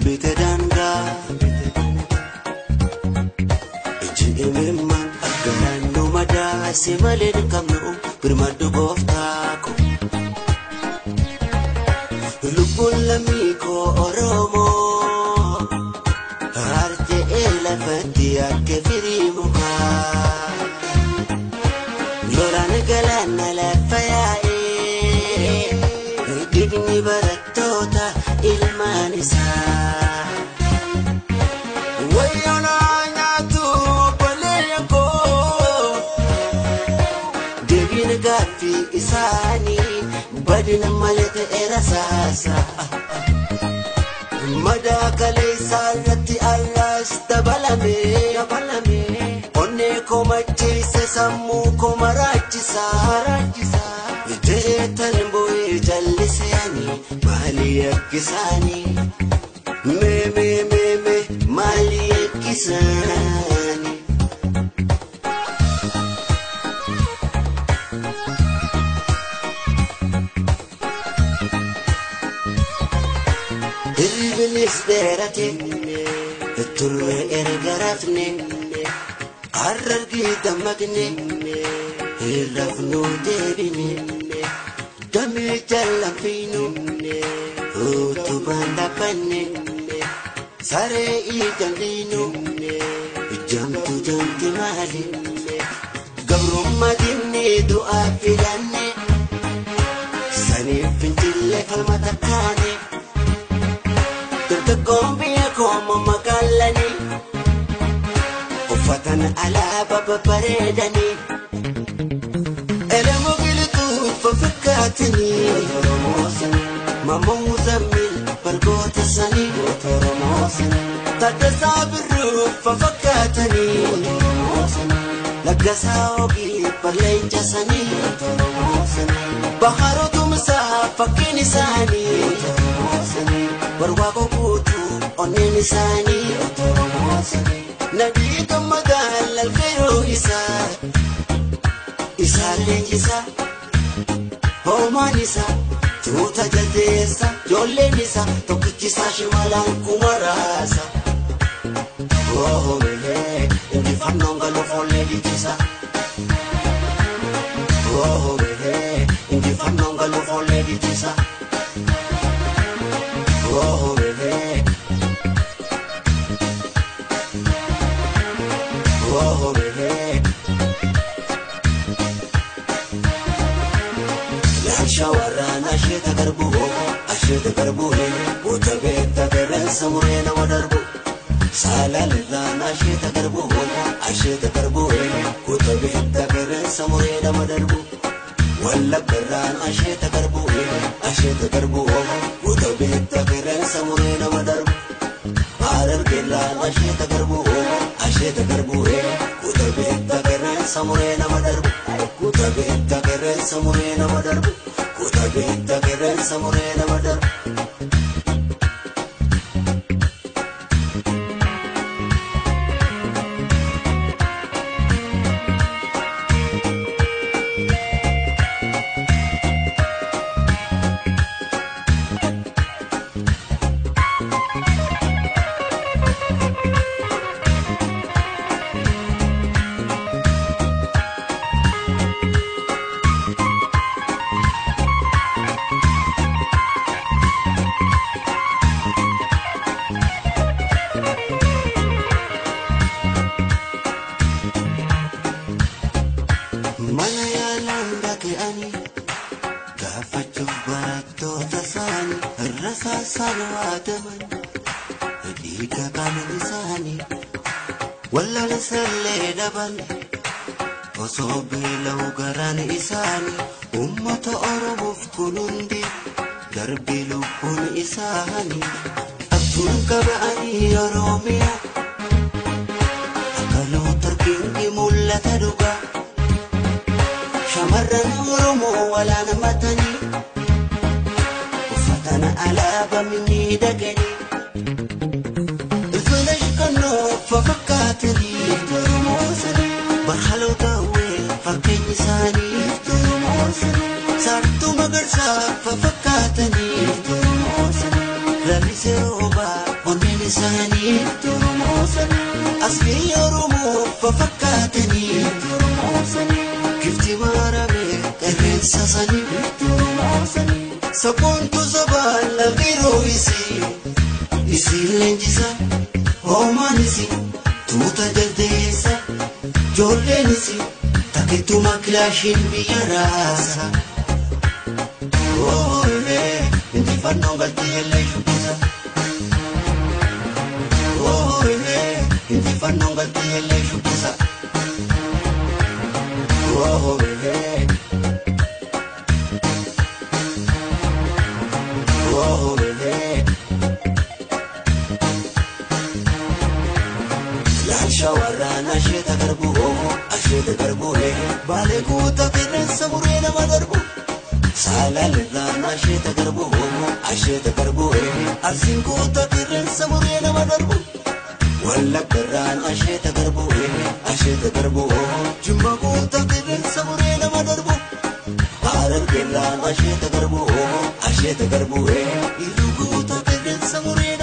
bitedanga ejimman gananu mada simalen kamnu birmadu goftako lubul lamiko oromo arte elafati akfirimuka loran galana la fayae dibni baratota ilmanisa wayona nyatu baleko dibni gafi isani badina malete erasasa mada kalesa nati alastabalame onne ko machise sammu ko marachisa jetan boy jallisani mali yakisani me mali yakisani البنس ديرتي التلو ارقرفني عررقي دمقني الرفنو ديبني دمي جلم فينو وطبان دفني ساري جمدينو جمت مالي قبر مديني دعا فلاني سني فنتلي فالمتكاني تقوم بيكم مقالني وفتن على باب بريدني ألم قلتو ففكاتني ماما مزمل برقوت السني تدسى بالروح ففكاتني لقساوكي برلين جسني بحارو مسافة نساني برواقو بوتو أني نساني نبيك مدال الخير إسا لنجسا هوما نسا توتا جلديسا جولي نسا توكيكسا شمالان كماراسا وهو ملي إني فنون غلو فولي لكسا وهو ملي إني فنون غلو فولي لكسا وهو ملي وهو ملي شاورنا أشيت قربوه وتبيت تقرن سمرين ودربو سالا لذانا أشيت قربوه وتبيت تقرن سمرين ودربو ولا قران أشيت قربوه وتبيت تقرن سمرين ودربو عارر قلان أشيت قربوه وتبيت تقرن سمرين ودربو وتبيت تقرن سمرين ودربو كتبت تقرن سمرين مدر ولا لسلي دبن وصوبي لو قران إساني أمة أرب في كلندي دربي لبون إساني أبتنك بأني يا روميا أكلو تركيني مولة تدقى شمرا ورمو ولا نمتني وفتنا على بمني دقني الفنش كنو ففكاتني برحلو قوي فكين ساني صارتو مقرصة ففكاتني رمي سروبا onneen isaanii turumoosan asbii Oromoo fafakkaatanii turumoosan gifti maramee qeerransa sanii turumoosan saboontu sabaan lafiroo isi leenjisa hoomaan isi tuuta jaldeessa joolleen isi takkituma kilaashiin biyya raasa injifannoo galtii illee shubbisa injifannoo galtii illee shubbisa shawarran asheta garbu bale kuta qeerransa muree nama darbu salalirraan asheta garbu arsiin kuta qeerransa muree nama darbu wallaggarraan asheta garbu jimma kuta qeerransa muree nama darbu harargeerraan asheta garbu irru kuta qeerransa muree